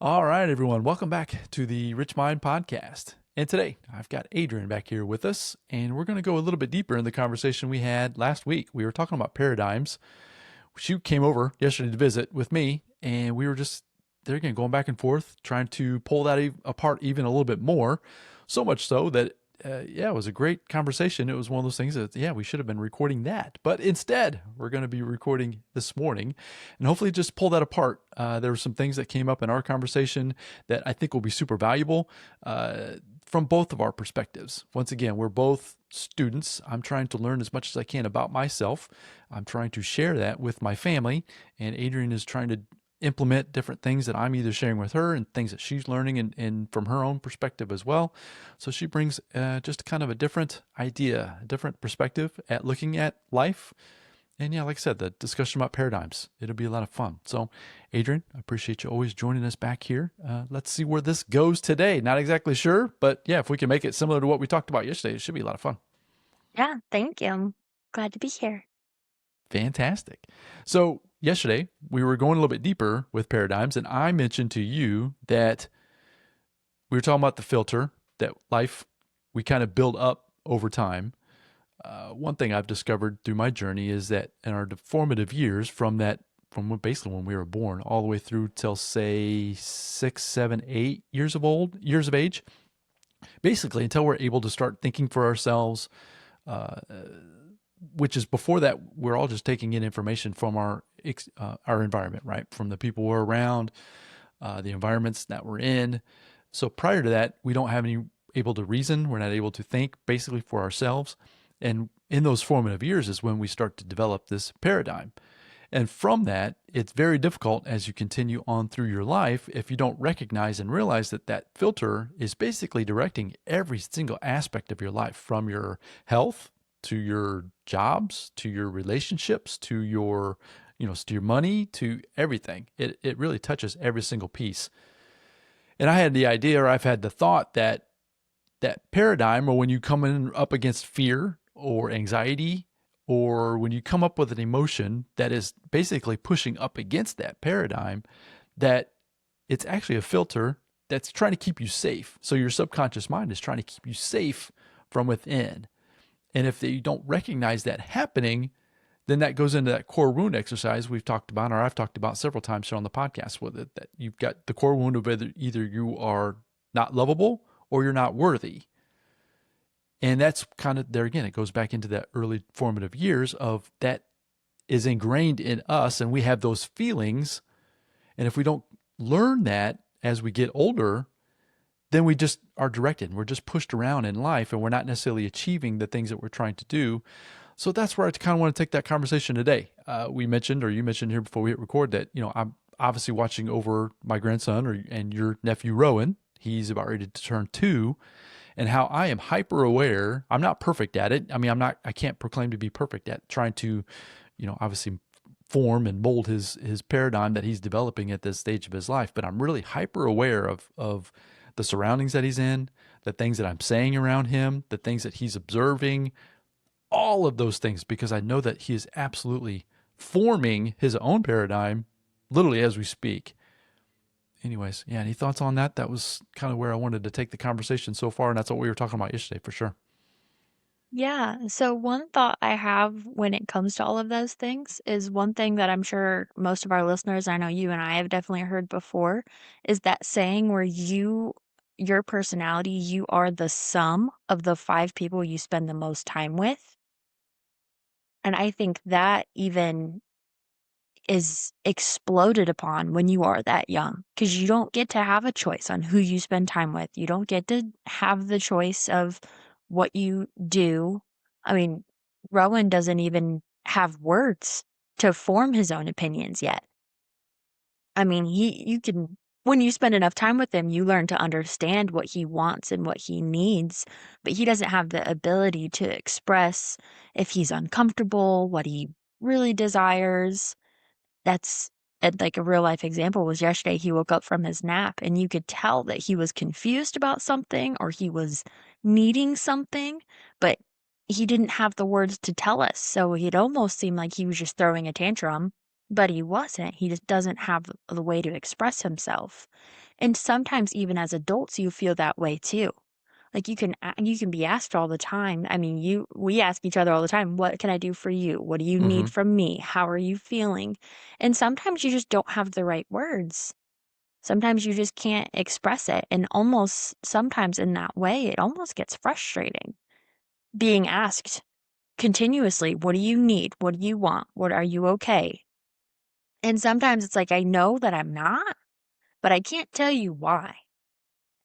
All right, everyone. Welcome back to the Rich Mind Podcast. And today I've got Adrienne back here with us, and we're going to go a little bit deeper in the conversation we had last week. We were talking about paradigms. She came over yesterday to visit with me, and we were just there again going back and forth, trying to pull that apart even a little bit more. So much so that, yeah, it was a great conversation. It was one of those things that, yeah, we should have been recording that. But instead, we're going to be recording this morning and hopefully just pull that apart. There were some things that came up in our conversation that I think will be super valuable from both of our perspectives. Once again, we're both students. I'm trying to learn as much as I can about myself. I'm trying to share that with my family, and Adrienne is trying to implement different things that I'm either sharing with her and things that she's learning and from her own perspective as well. So she brings just kind of a different idea, a different perspective at looking at life. And yeah, like I said, the discussion about paradigms, it'll be a lot of fun. So, Adrienne, I appreciate you always joining us back here. Let's see where this goes today. Not exactly sure, but yeah, if we can make it similar to what we talked about yesterday, it should be a lot of fun. Yeah, thank you. I'm glad to be here. Fantastic. So, yesterday we were going a little bit deeper with paradigms, and I mentioned to you that we were talking about the filter that life we kind of build up over time. One thing I've discovered through my journey is that in our formative years, basically when we were born, all the way through till say 6, 7, 8 years of age, basically until we're able to start thinking for ourselves, uh, which is before that we're all just taking in information from our environment, right? From the people we're around, the environments that we're in. So prior to that, we don't have any able to reason. We're not able to think basically for ourselves. And in those formative years is when we start to develop this paradigm. And from that, it's very difficult as you continue on through your life if you don't recognize and realize that that filter is basically directing every single aspect of your life, from your health to your jobs to your relationships to your to your money to everything. It really touches every single piece. And I had the idea, or I've had the thought that that paradigm, or when you come in up against fear or anxiety, or when you come up with an emotion that is basically pushing up against that paradigm, that it's actually a filter that's trying to keep you safe. So your subconscious mind is trying to keep you safe from within. And if you don't recognize that happening, then that goes into that core wound exercise we've talked about, or I've talked about several times here on the podcast with it, that you've got the core wound of either you are not lovable or you're not worthy. And that's kind of there again, it goes back into that early formative years of that is ingrained in us, and we have those feelings. And if we don't learn that as we get older, then we just are directed and we're just pushed around in life, and we're not necessarily achieving the things that we're trying to do. So that's where I kind of want to take that conversation today. We mentioned, or you mentioned here before we hit record, that I'm obviously watching over my grandson and your nephew Rowan. He's about ready to turn 2, and how I am hyper aware. I'm not perfect at it. I mean, I can't proclaim to be perfect at trying to, obviously form and mold his paradigm that he's developing at this stage of his life. But I'm really hyper aware of the surroundings that he's in, the things that I'm saying around him, the things that he's observing, all of those things, because I know that he is absolutely forming his own paradigm literally as we speak. Anyways, yeah, any thoughts on that? That was kind of where I wanted to take the conversation so far, and that's what we were talking about yesterday for sure. Yeah, so one thought I have when it comes to all of those things is one thing that I'm sure most of our listeners, I know you and I have definitely heard before, is that saying where your personality, you are the sum of the 5 people you spend the most time with. And I think that even is exploded upon when you are that young, because you don't get to have a choice on who you spend time with. You don't get to have the choice of what you do. I mean, Rowan doesn't even have words to form his own opinions yet. I mean, you can, when you spend enough time with him, you learn to understand what he wants and what he needs, but he doesn't have the ability to express if he's uncomfortable, what he really desires. That's like a real life example was yesterday. He woke up from his nap and you could tell that he was confused about something or he was needing something, but he didn't have the words to tell us. So it almost seemed like he was just throwing a tantrum. but he wasn't. He just doesn't have the way to express himself. And sometimes even as adults, you feel that way too. Like you can be asked all the time. I mean, we ask each other all the time, "What can I do for you? What do you need Hmm. from me? How are you feeling?" And sometimes you just don't have the right words. Sometimes you just can't express it, and almost sometimes in that way, it almost gets frustrating being asked continuously, "What do you need? What do you want? What are you okay?" And sometimes it's like, I know that I'm not, but I can't tell you why.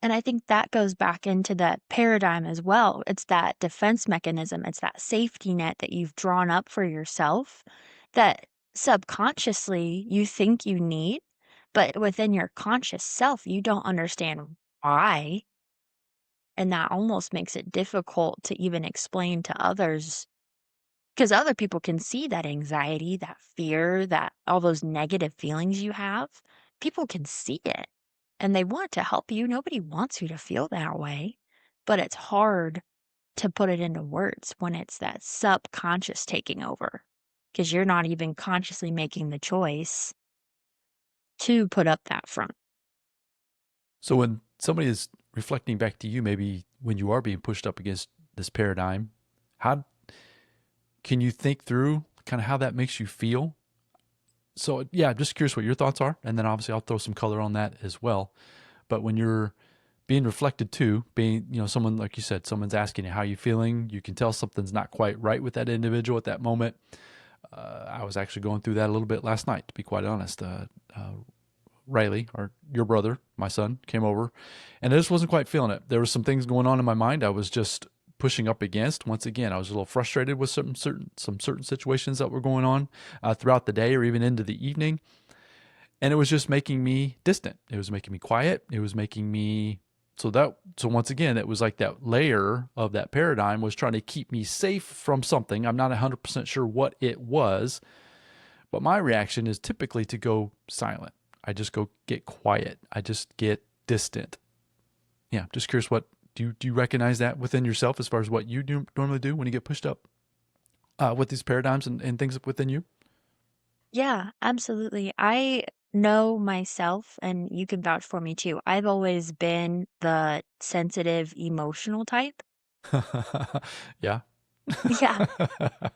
And I think that goes back into that paradigm as well. It's that defense mechanism, it's that safety net that you've drawn up for yourself that subconsciously you think you need, but within your conscious self, you don't understand why. And that almost makes it difficult to even explain to others because other people can see that anxiety, that fear, that all those negative feelings you have. People can see it and they want to help you. Nobody wants you to feel that way, but it's hard to put it into words when it's that subconscious taking over because you're not even consciously making the choice to put up that front. So when somebody is reflecting back to you, maybe when you are being pushed up against this paradigm, how can you think through kind of how that makes you feel? So yeah, I'm just curious what your thoughts are, and then obviously I'll throw some color on that as well. But when you're being reflected to, being someone like you said, someone's asking you how you feeling, you can tell something's not quite right with that individual at that moment. I was actually going through that a little bit last night, to be quite honest. Riley, or your brother, my son, came over, and I just wasn't quite feeling it. There was some things going on in my mind I was just pushing up against. Once again, I was a little frustrated with some certain situations that were going on throughout the day or even into the evening, and it was just making me distant. It was making me quiet. It was making me so once again, it was like that layer of that paradigm was trying to keep me safe from something. I'm not 100% sure what it was, but my reaction is typically to go silent. I just go get quiet. I just get distant. Yeah, just curious, what do you recognize that within yourself as far as what you do normally do when you get pushed up with these paradigms and things within you? Yeah, absolutely. I know myself, and you can vouch for me too. I've always been the sensitive, emotional type. Yeah. Yeah,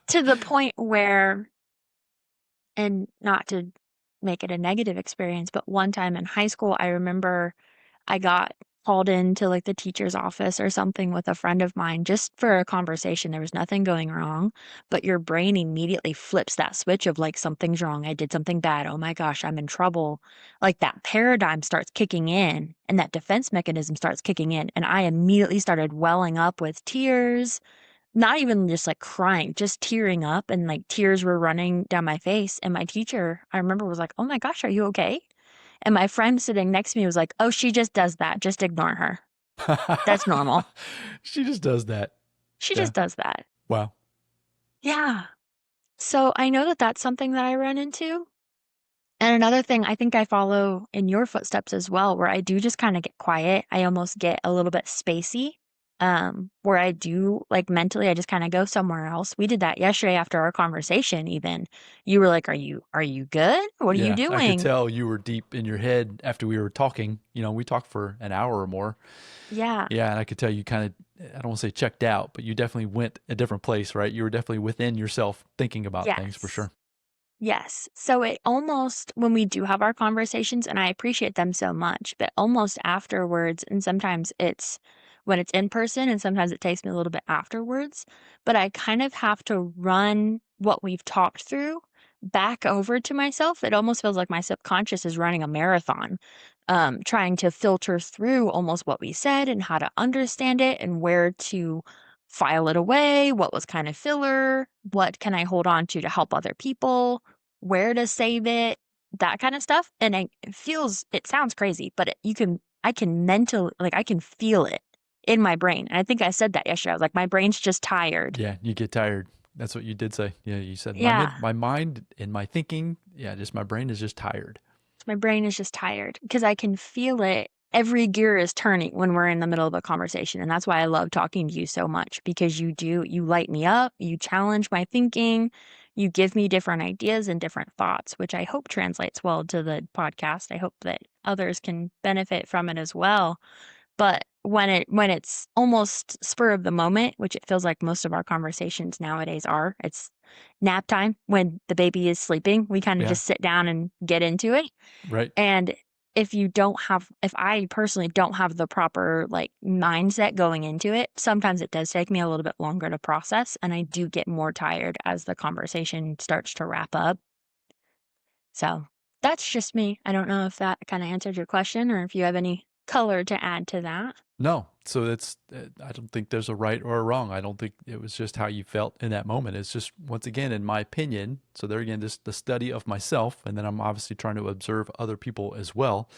to the point where, and not to make it a negative experience, but one time in high school, I remember I got called into like the teacher's office or something with a friend of mine just for a conversation. There was nothing going wrong, but your brain immediately flips that switch of like something's wrong. I did something bad. Oh my gosh, I'm in trouble. Like that paradigm starts kicking in and that defense mechanism starts kicking in. And I immediately started welling up with tears, not even just like crying, just tearing up and like tears were running down my face. And my teacher, I remember, was like, "Oh my gosh, are you okay?" And my friend sitting next to me was like, "Oh, she just does that. Just ignore her. That's normal. She just does that. She Yeah. just does that." Wow. Yeah. So I know that that's something that I run into. And another thing, I think I follow in your footsteps as well, where I do just kind of get quiet. I almost get a little bit spacey, where I do like mentally, I just kind of go somewhere else. We did that yesterday after our conversation, even. You were like, are you good? What are you Yeah, I could doing? tell you were deep in your head after we were talking. We talked for an hour or more. Yeah. Yeah, and I could tell you kind of, I don't want to say checked out, but you definitely went a different place, right? You were definitely within yourself thinking about things for Yes. sure. Yes. So it almost, when we do have our conversations, and I appreciate them so much, but almost afterwards, and sometimes it's when it's in person, and sometimes it takes me a little bit afterwards, but I kind of have to run what we've talked through back over to myself. It almost feels like my subconscious is running a marathon, trying to filter through almost what we said and how to understand it and where to file it away, what was kind of filler, what can I hold on to help other people, where to save it, that kind of stuff. And it sounds crazy, but I can mentally, like, I can feel it in my brain. And I think I said that yesterday. I was like, my brain's just tired. Yeah, you get tired. That's what you did say. Yeah, you said Yeah. my mind and my thinking. Yeah, just my brain is just tired. My brain is just tired because I can feel it. Every gear is turning when we're in the middle of a conversation. And that's why I love talking to you so much because you light me up, you challenge my thinking, you give me different ideas and different thoughts, which I hope translates well to the podcast. I hope that others can benefit from it as well. But when it's almost spur of the moment, which it feels like most of our conversations nowadays are, it's nap time when the baby is sleeping. We kind of Yeah. just sit down and get into it. Right. And if I personally don't have the proper like mindset going into it, sometimes it does take me a little bit longer to process and I do get more tired as the conversation starts to wrap up. So that's just me. I don't know if that kind of answered your question or if you have any color to add to that. No. So I don't think there's a right or a wrong. I don't think it was just how you felt in that moment. It's just, once again, in my opinion. So there again, this the study of myself, and then I'm obviously trying to observe other people as well.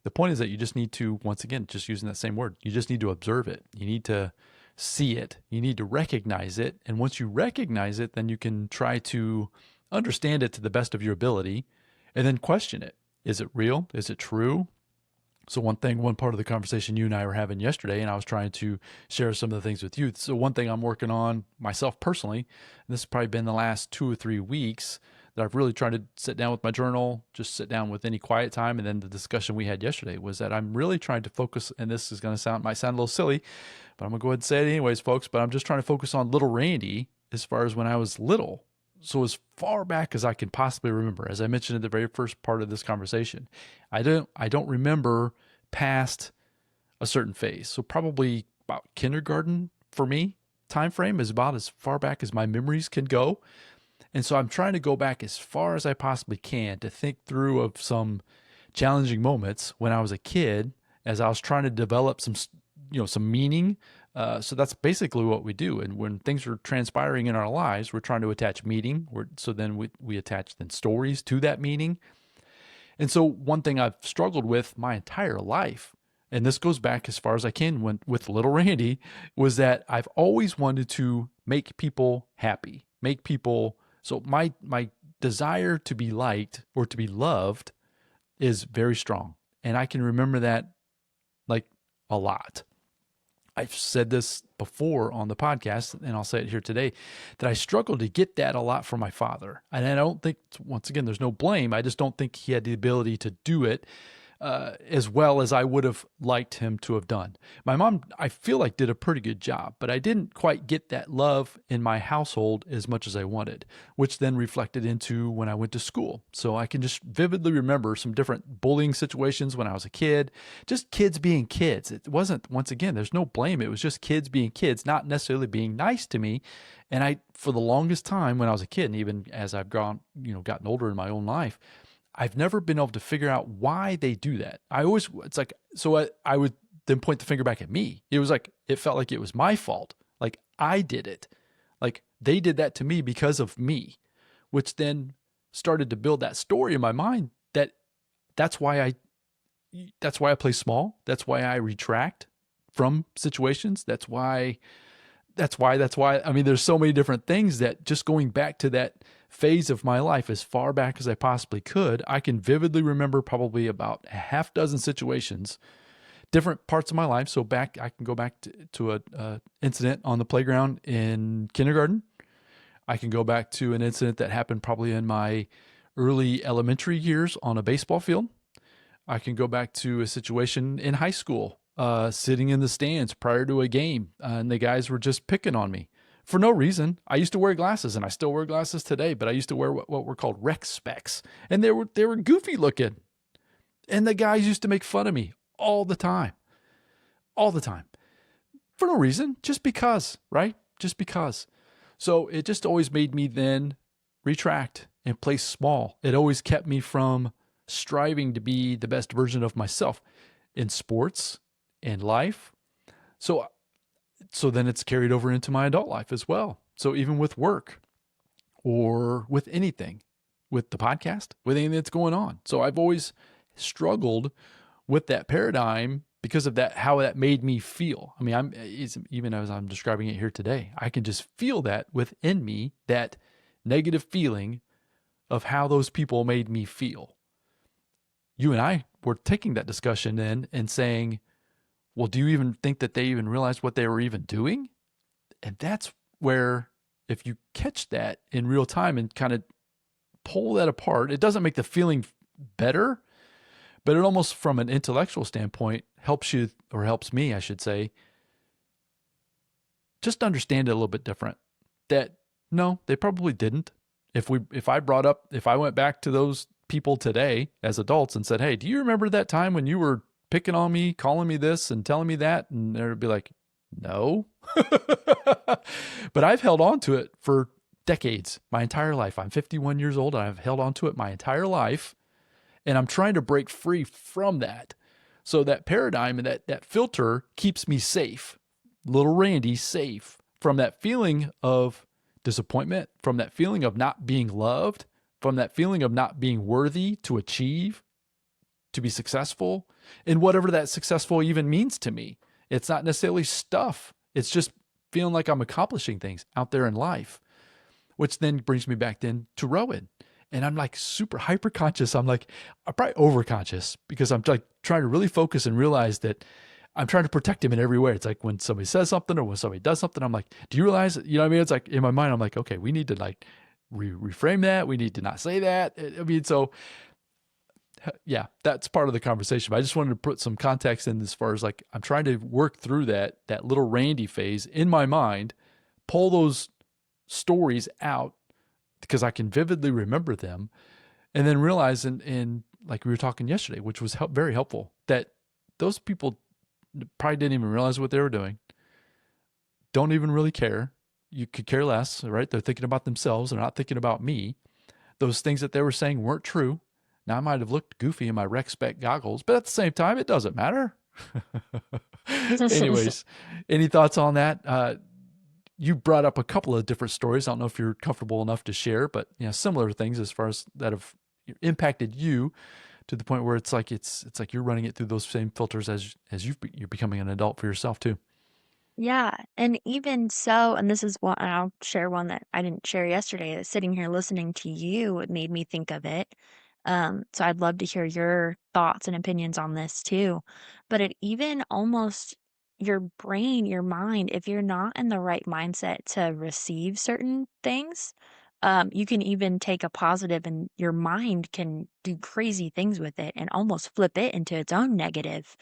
The point is that you just need to, once again, just using that same word, you just need to observe it. You need to see it. You need to recognize it. And once you recognize it, then you can try to understand it to the best of your ability and then question it. Is it real? Is it true? So one part of the conversation you and I were having yesterday, and I was trying to share some of the things with you. So one thing I'm working on myself personally, and this has probably been the last 2 or 3 weeks that I've really tried to sit down with my journal, just sit down with any quiet time. And then the discussion we had yesterday was that I'm really trying to focus, and this is going to might sound a little silly, but I'm gonna go ahead and say it anyways, folks, but I'm just trying to focus on little Randy as far as when I was little. So as far back as I can possibly remember, as I mentioned at the very first part of this conversation, I don't remember past a certain phase. So probably about kindergarten for me, time frame is about as far back as my memories can go. And so I'm trying to go back as far as I possibly can to think through of some challenging moments when I was a kid, as I was trying to develop some meaning. So that's basically what we do. And when things are transpiring in our lives, we're trying to attach meaning. So then we attach then stories to that meaning. And so one thing I've struggled with my entire life, and this goes back as far as I can with little Randy, was that I've always wanted to make people happy, make people. So my desire to be liked or to be loved is very strong. And I can remember that like a lot. I've said this before on the podcast, and I'll say it here today, that I struggled to get that a lot from my father. And I don't think, once again, there's no blame. I just don't think he had the ability to do it as well as I would have liked him to have done. My mom, I feel like, did a pretty good job, but I didn't quite get that love in my household as much as I wanted, which then reflected into when I went to school. So I can just vividly remember some different bullying situations when I was a kid, just kids being kids. It wasn't, once again, there's no blame. It was just kids being kids, not necessarily being nice to me. And for the longest time when I was a kid, and even as I've gotten older in my own life, I've never been able to figure out why they do that. It's like, so I would then point the finger back at me. It was like, it felt like it was my fault. Like I did it. Like they did that to me because of me, which then started to build that story in my mind that's why I play small. That's why I retract from situations. That's why. I mean, there's so many different things that just going back to that phase of my life as far back as I possibly could, I can vividly remember probably about a half dozen situations, different parts of my life. So I can go back to a incident on the playground in kindergarten. I can go back to an incident that happened probably in my early elementary years on a baseball field. I can go back to a situation in high school, sitting in the stands prior to a game, and the guys were just picking on me for no reason. I used to wear glasses, and I still wear glasses today, but I used to wear what were called rec specs, and they were goofy looking, and the guys used to make fun of me all the time, for no reason, just because, right? Just because. So it just always made me then retract and play small. It always kept me from striving to be the best version of myself in sports and life. So then it's carried over into my adult life as well. So even with work or with anything, with the podcast, with anything that's going on. So I've always struggled with that paradigm because of that, how that made me feel. I mean, even as I'm describing it here today, I can just feel that within me, that negative feeling of how those people made me feel. You and I were taking that discussion then and saying, well, do you even think that they even realized what they were even doing? And that's where if you catch that in real time and kind of pull that apart, it doesn't make the feeling better, but it almost from an intellectual standpoint helps you, or helps me, I should say, just understand it a little bit different. That no, they probably didn't. If I went back to those people today as adults and said, "Hey, do you remember that time when you were picking on me, calling me this and telling me that?" And they'd be like, "No." But I've held on to it for decades, my entire life. I'm 51 years old and I've held on to it my entire life, and I'm trying to break free from that. So that paradigm and that filter keeps me safe. Little Randy safe from that feeling of disappointment, from that feeling of not being loved, from that feeling of not being worthy to achieve, to be successful, and whatever that successful even means to me. It's not necessarily stuff. It's just feeling like I'm accomplishing things out there in life, which then brings me back then to Rowan. And I'm like super hyper conscious. I'm probably over conscious because I'm like trying to really focus and realize that I'm trying to protect him in every way. It's like when somebody says something or when somebody does something, I'm like, do you realize, you know what I mean? It's like in my mind, I'm like, okay, we need to like reframe that. We need to not say that. I mean, so yeah, that's part of the conversation. But I just wanted to put some context in as far as like, I'm trying to work through that little Randy phase in my mind, pull those stories out because I can vividly remember them, and then realize in like we were talking yesterday, which was very helpful, that those people probably didn't even realize what they were doing, don't even really care. You could care less, right? They're thinking about themselves. They're not thinking about me. Those things that they were saying weren't true. Now I might have looked goofy in my rec spec goggles, but at the same time, it doesn't matter. Anyways, any thoughts on that? You brought up a couple of different stories. I don't know if you're comfortable enough to share, but similar things as far as that have impacted you to the point where it's like you're running it through those same filters as you're becoming an adult for yourself too. Yeah, and even so, and this is one, and I'll share one that I didn't share yesterday, that sitting here listening to you, it made me think of it. So I'd love to hear your thoughts and opinions on this too. But it even almost your brain, your mind, if you're not in the right mindset to receive certain things, you can even take a positive and your mind can do crazy things with it and almost flip it into its own negative.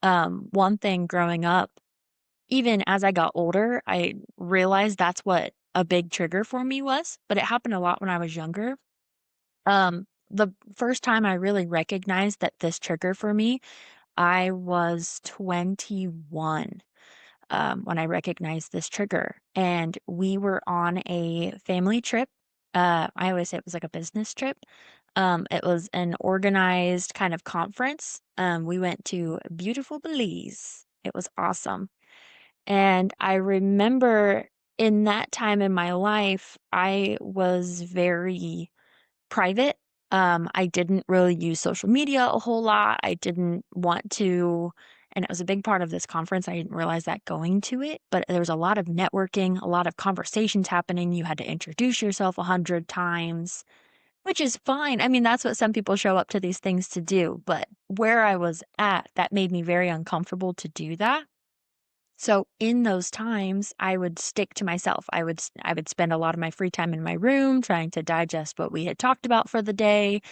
One thing growing up, even as I got older, I realized that's what a big trigger for me was, but it happened a lot when I was younger. The first time I really recognized that this trigger for me, I was 21 when I recognized this trigger. And we were on a family trip. I always say it was like a business trip. It was an organized kind of conference. We went to beautiful Belize. It was awesome. And I remember in that time in my life, I was very private. I didn't really use social media a whole lot. I didn't want to, and it was a big part of this conference. I didn't realize that going to it, but there was a lot of networking, a lot of conversations happening. You had to introduce yourself 100 times, which is fine. I mean, that's what some people show up to these things to do. But where I was at, that made me very uncomfortable to do that. So in those times, I would stick to myself. I would spend a lot of my free time in my room trying to digest what we had talked about for the day.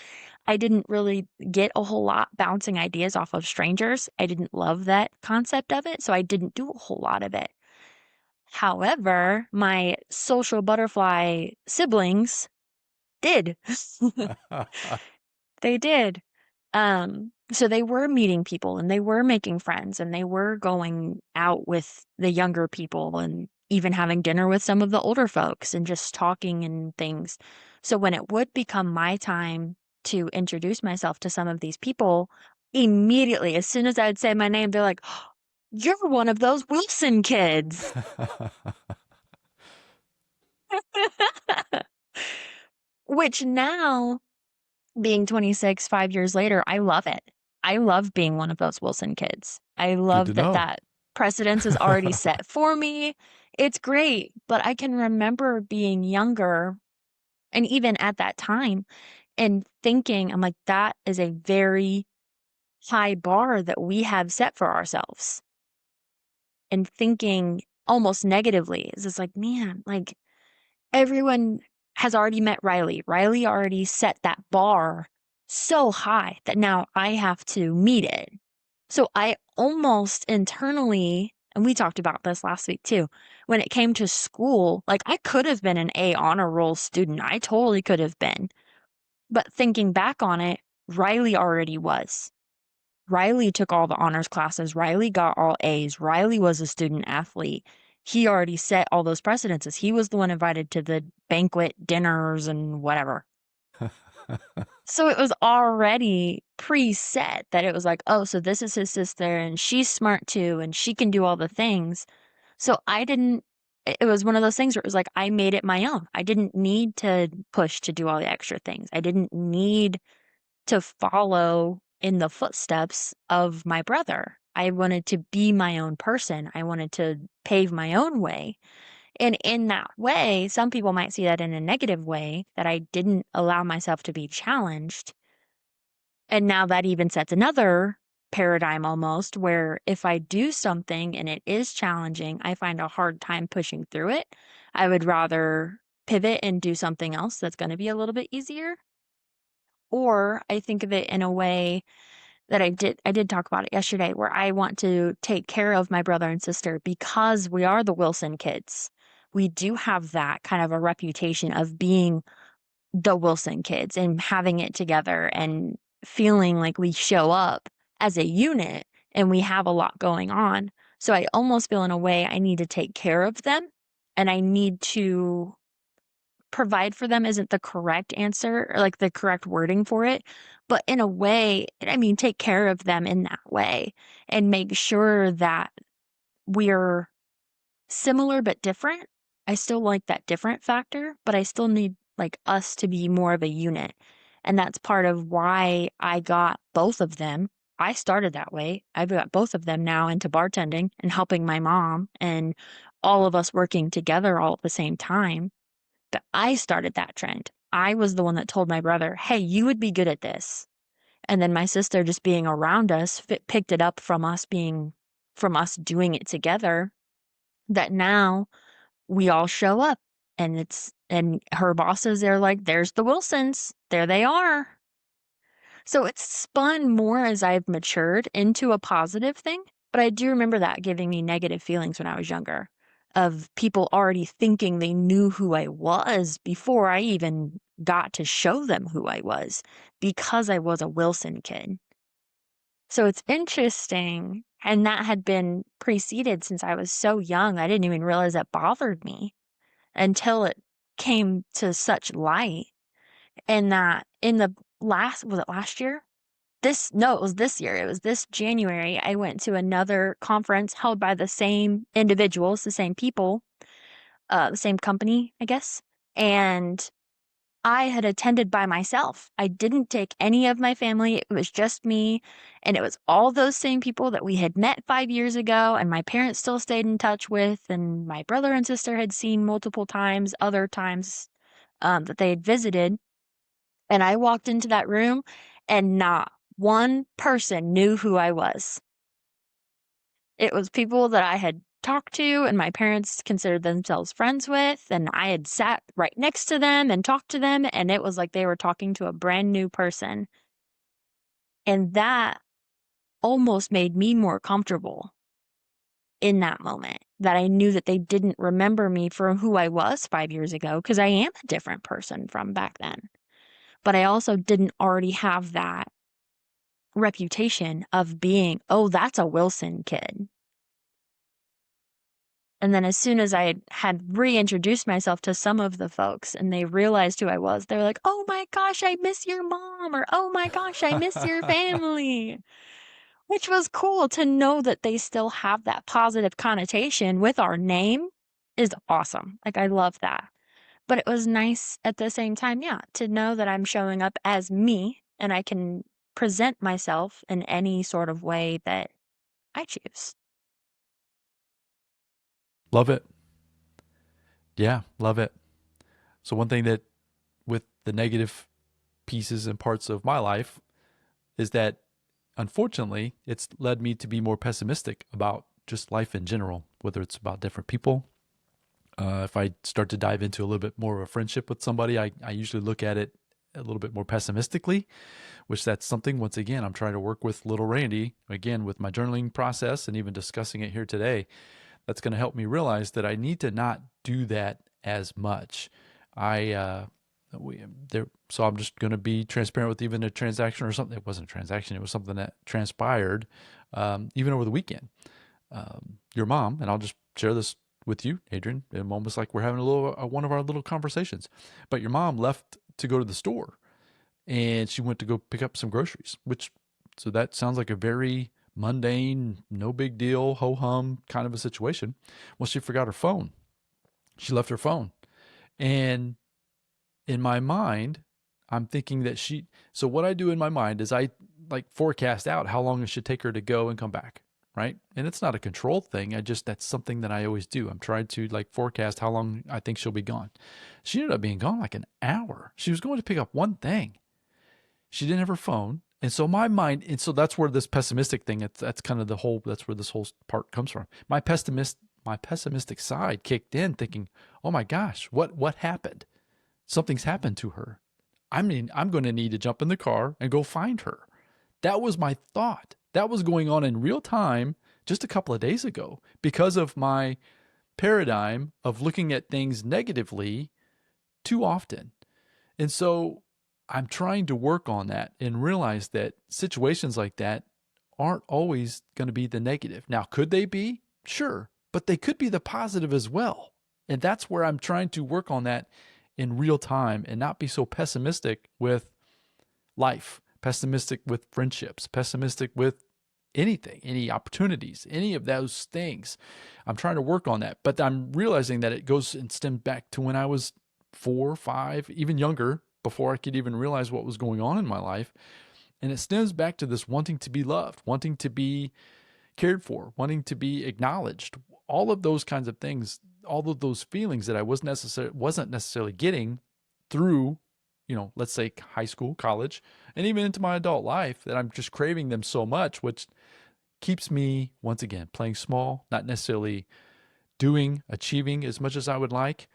I didn't really get a whole lot bouncing ideas off of strangers. I didn't love that concept of it, so I didn't do a whole lot of it. However, my social butterfly siblings did. They did. So they were meeting people and they were making friends and they were going out with the younger people and even having dinner with some of the older folks and just talking and things. So when it would become my time to introduce myself to some of these people, immediately, as soon as I'd say my name, they're like, "Oh, you're one of those Wilson kids." Which now, being 26, 5 years later, I love it. I love being one of those Wilson kids. I Good love to that know. that precedence is already set for me. It's great, but I can remember being younger and even at that time and thinking, I'm like, that is a very high bar that we have set for ourselves. And thinking almost negatively. It's just like, man, like everyone has already met Riley. Riley already set that bar so high that now I have to meet it. So I almost internally, and we talked about this last week too, when it came to school, like I could have been an A honor roll student. I totally could have been. But thinking back on it, Riley already was. Riley took all the honors classes. Riley got all A's. Riley was a student athlete. He already set all those precedences. He was the one invited to the banquet dinners and whatever. So it was already preset that it was like, oh, so this is his sister and she's smart too and she can do all the things. So I didn't, it was one of those things where it was like, I made it my own. I didn't need to push to do all the extra things. I didn't need to follow in the footsteps of my brother. I wanted to be my own person. I wanted to pave my own way. And in that way, some people might see that in a negative way, that I didn't allow myself to be challenged. And now that even sets another paradigm almost where if I do something and it is challenging, I find a hard time pushing through it. I would rather pivot and do something else that's going to be a little bit easier. Or I think of it in a way that I did talk about it yesterday, where I want to take care of my brother and sister because we are the Wilson kids. We do have that kind of a reputation of being the Wilson kids and having it together and feeling like we show up as a unit and we have a lot going on. So I almost feel in a way I need to take care of them and I need to provide for them isn't the correct answer or like the correct wording for it, but in a way, I mean, take care of them in that way and make sure that we're similar but different. I still like that different factor, but I still need like us to be more of a unit. And that's part of why I got both of them. I started that way. I've got both of them now into bartending and helping my mom and all of us working together all at the same time. But I started that trend. I was the one that told my brother, hey, you would be good at this. And then my sister just being around us picked it up from us doing it together, that now we all show up and her bosses, they're like, there's the Wilsons. There they are. So it's spun more as I've matured into a positive thing. But I do remember that giving me negative feelings when I was younger, of people already thinking they knew who I was before I even got to show them who I was because I was a Wilson kid. So it's interesting. And that had been preceded since I was so young. I didn't even realize that bothered me until it came to such light. And that in the was it last year? No, it was this year. It was this January. I went to another conference held by the same individuals, the same people, the same company, I guess. And I had attended by myself. I didn't take any of my family. It was just me. And it was all those same people that we had met 5 years ago and my parents still stayed in touch with. And my brother and sister had seen multiple times, other times that they had visited. And I walked into that room and not one person knew who I was. It was people that I had talked to and my parents considered themselves friends with, and I had sat right next to them and talked to them, and it was like they were talking to a brand new person. And that almost made me more comfortable in that moment, that I knew that they didn't remember me for who I was 5 years ago, because I am a different person from back then. But I also didn't already have that reputation of being, oh, that's a Wilson kid. And then as soon as I had reintroduced myself to some of the folks and they realized who I was, they were like, oh my gosh, I miss your mom, or oh my gosh, I miss your family, which was cool to know that they still have that positive connotation with our name is awesome. Like, I love that. But it was nice at the same time, yeah, to know that I'm showing up as me and I can present myself in any sort of way that I choose. Love it. Yeah, love it. So one thing that with the negative pieces and parts of my life is that unfortunately it's led me to be more pessimistic about just life in general, whether it's about different people, If I start to dive into a little bit more of a friendship with somebody, I usually look at it a little bit more pessimistically, which that's something, once again, I'm trying to work with little Randy, again, with my journaling process and even discussing it here today. That's going to help me realize that I need to not do that as much. I, we, there, so I'm just going to be transparent with even a transaction or something. It wasn't a transaction. It was something that transpired, even over the weekend. Your mom, and I'll just share this with you, Adrienne, in almost like we're having a little, one of our little conversations, but your mom left to go to the store and she went to go pick up some groceries, which, so that sounds like a very mundane, no big deal, ho hum kind of a situation. Well, she forgot her phone. She left her phone. And in my mind, I'm thinking that so what I do in my mind is I like forecast out how long it should take her to go and come back. Right. And it's not a control thing. That's something that I always do. I'm trying to like forecast how long I think she'll be gone. She ended up being gone like an hour. She was going to pick up one thing. She didn't have her phone. And so my mind, and so that's where this pessimistic thing, that's kind of that's where this whole part comes from. My pessimistic side kicked in thinking, oh my gosh, what happened? Something's happened to her. I mean, I'm going to need to jump in the car and go find her. That was my thought. That was going on in real time just a couple of days ago because of my paradigm of looking at things negatively too often. And so I'm trying to work on that and realize that situations like that aren't always going to be the negative. Now, could they be? Sure, but they could be the positive as well. And that's where I'm trying to work on that in real time and not be so pessimistic with life, pessimistic with friendships, pessimistic with anything, any opportunities, any of those things. I'm trying to work on that, but I'm realizing that it goes and stems back to when I was 4, 5, even younger, before I could even realize what was going on in my life. And it stems back to this wanting to be loved, wanting to be cared for, wanting to be acknowledged, all of those kinds of things, all of those feelings that I wasn't necessarily getting through, let's say high school, college, and even into my adult life, that I'm just craving them so much, which keeps me, once again, playing small, not necessarily achieving as much as I would like.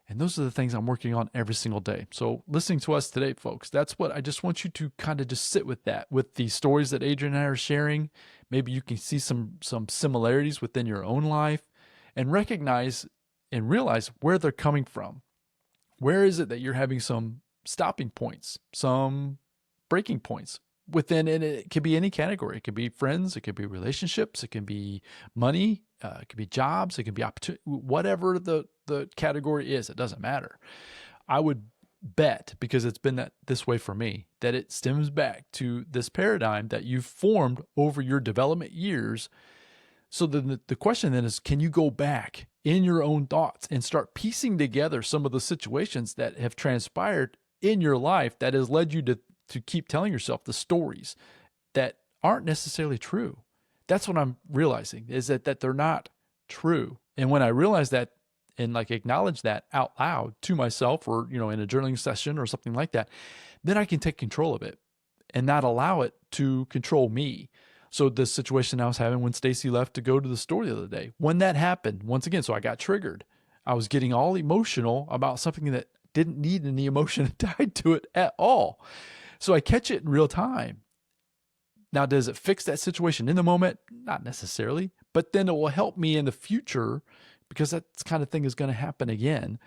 And those are the things I'm working on every single day. So listening to us today, folks, that's what I just want you to kind of just sit with that, with the stories that Adrienne and I are sharing. Maybe you can see some similarities within your own life and recognize and realize where they're coming from. Where is it that you're having some stopping points, some breaking points within, and it could be any category. It could be friends, it could be relationships, it can be money, it could be jobs, it can be opportunity, whatever the category is, it doesn't matter. I would bet, because it's been this way for me, that it stems back to this paradigm that you've formed over your development years. So the question then is, can you go back in your own thoughts and start piecing together some of the situations that have transpired in your life that has led you to keep telling yourself the stories that aren't necessarily true? That's what I'm realizing, is that they're not true. And when I realize that and like acknowledge that out loud to myself, or, in a journaling session or something like that, then I can take control of it and not allow it to control me. So the situation I was having when Stacy left to go to the store the other day, when that happened, once again, so I got triggered. I was getting all emotional about something that didn't need any emotion tied to it at all. So I catch it in real time. Now, does it fix that situation in the moment? Not necessarily, but then it will help me in the future, because that kind of thing is going to happen again.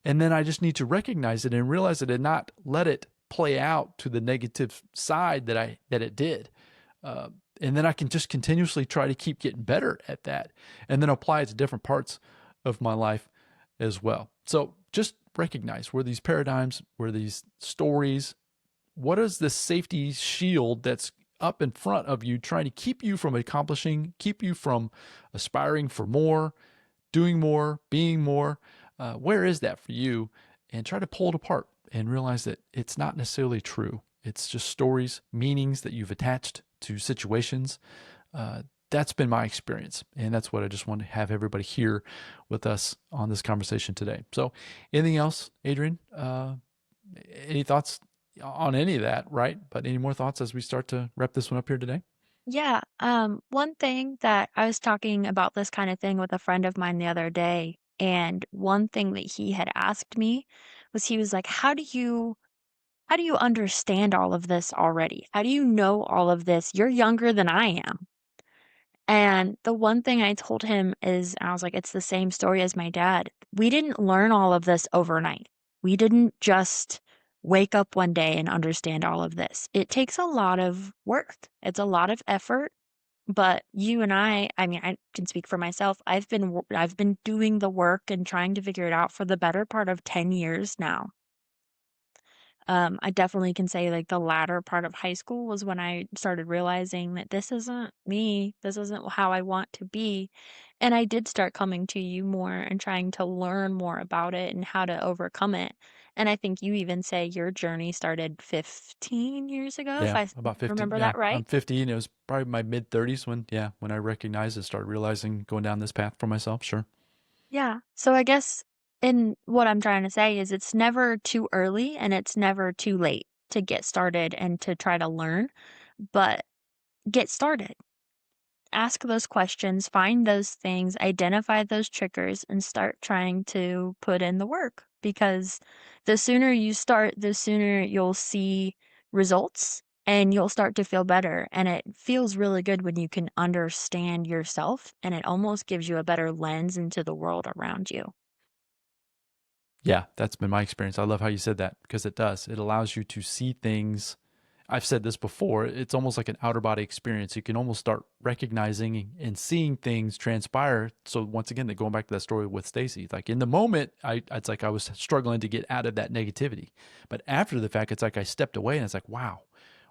And then I just need to recognize it and realize it and not let it play out to the negative side that it did. And then I can just continuously try to keep getting better at that, and then apply it to different parts of my life as well. So just recognize where these paradigms, where these stories, what is the safety shield that's up in front of you, trying to keep you from accomplishing, keep you from aspiring for more, doing more, being more. Where is that for you? And try to pull it apart and realize that it's not necessarily true. It's just stories, meanings that you've attached to situations. That's been my experience. And that's what I just want to have everybody hear with us on this conversation today. So anything else, Adrienne? Any thoughts on any of that, right? But any more thoughts as we start to wrap this one up here today? Yeah, one thing that I was talking about this kind of thing with a friend of mine the other day, And one thing that he had asked me was he was like, how do you understand all of this already? How do you know all of this? You're younger than I am." And the one thing I told him is I was like, "It's the same story as my dad. We didn't learn all of this overnight. We didn't just wake up one day and understand all of this. It takes a lot of work. It's a lot of effort, but you and I mean, I can speak for myself. I've been doing the work and trying to figure it out for the better part of 10 years now. I definitely can say, like, the latter part of high school was when I started realizing that this isn't me, this isn't how I want to be, and I did start coming to you more and trying to learn more about it and how to overcome it, and I think you even say your journey started 15 years ago, if Yeah, I s about 50. remember Yeah, that I'm right? 50 and it was probably my mid 30s when, yeah, when I recognized and started realizing going down this path for myself. Sure. Yeah, so I guess in what I'm trying to say is it's never too early and it's never too late to get started and to try to learn, but get started. Ask those questions, find those things, identify those triggers, and start trying to put in the work because the sooner you start, the sooner you'll see results and you'll start to feel better. And it feels really good when you can understand yourself and it almost gives you a better lens into the world around you. Yeah, that's been my experience. I love how you said that because it does. It allows you to see things. I've said this before. It's almost like an outer body experience. You can almost start recognizing and seeing things transpire. So once again, going back to that story with Stacy, like in the moment, it's like I was struggling to get out of that negativity, but after the fact, it's like I stepped away and it's like, wow,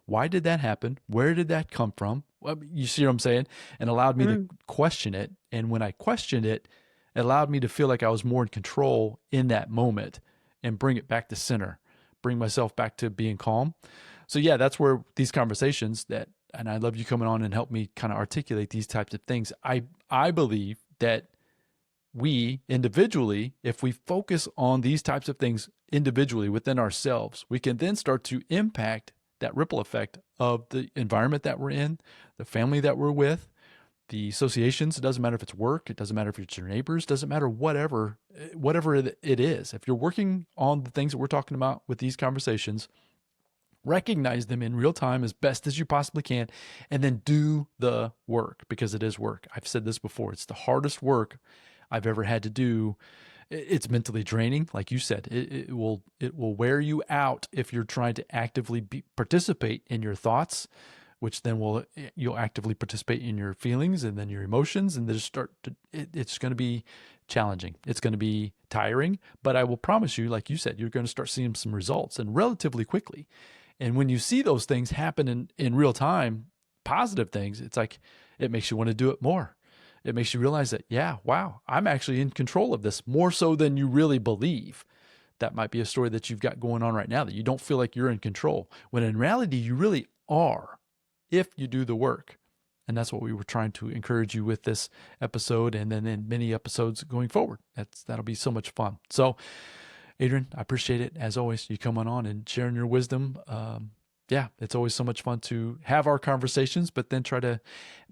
why did that happen? Where did that come from? Well, you see what I'm saying? And allowed me to Mm, question it. And when I questioned it, it allowed me to feel like I was more in control in that moment and bring it back to center, bring myself back to being calm. So yeah, that's where these conversations that, and I love you coming on and help me kind of articulate these types of things. I believe that we individually, if we focus on these types of things individually within ourselves, we can then start to impact that ripple effect of the environment that we're in, the family that we're with, the associations. It doesn't matter if it's work, it doesn't matter if it's your neighbors, it doesn't matter whatever it is. If you're working on the things that we're talking about with these conversations, recognize them in real time as best as you possibly can, and then do the work because it is work. I've said this before. It's the hardest work I've ever had to do. It's mentally draining, like you said. It will wear you out if you're trying to actively participate in your thoughts, which then you'll actively participate in your feelings and then your emotions, and then it's going to be challenging. It's going to be tiring, but I will promise you, like you said, you're going to start seeing some results and relatively quickly. And when you see those things happen in real time, positive things, it's like it makes you want to do it more. It makes you realize that, yeah, wow, I'm actually in control of this more so than you really believe. That might be a story that you've got going on right now that you don't feel like you're in control, when in reality, you really are if you do the work. And that's what we were trying to encourage you with this episode and then in many episodes going forward. That'll be so much fun. So, Adrienne, I appreciate it as always. You coming on and sharing your wisdom. Yeah, it's always so much fun to have our conversations, but then try to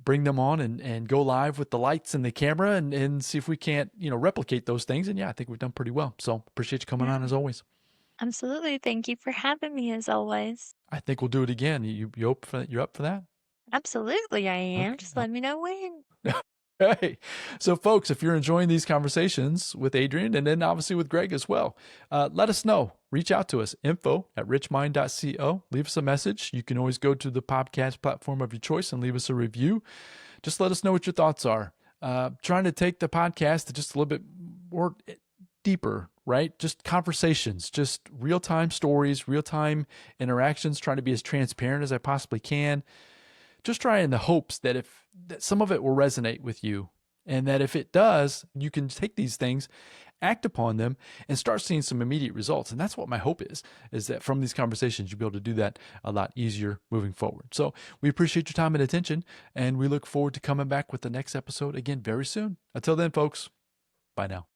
bring them on and go live with the lights and the camera and see if we can't, replicate those things. And yeah, I think we've done pretty well. So appreciate you coming yeah, on as always. absolutely. Thank you for having me as always. I think we'll do it again. You're up for that? Absolutely, I am. Okay. Just let me know when. Hey, so folks, if you're enjoying these conversations with Adrienne and then obviously with Greg as well, let us know. Reach out to us, info@richmind.co. Leave us a message. You can always go to the podcast platform of your choice and leave us a review. Just let us know what your thoughts are. Trying to take the podcast to just a little bit more deeper, right? Just conversations, just real time stories, real time interactions, trying to be as transparent as I possibly can. Just try in the hopes that if that some of it will resonate with you, and that if it does, you can take these things, act upon them, and start seeing some immediate results. And that's what my hope is that from these conversations you'll be able to do that a lot easier moving forward. So we appreciate your time and attention, and we look forward to coming back with the next episode again very soon. Until then, folks, bye now.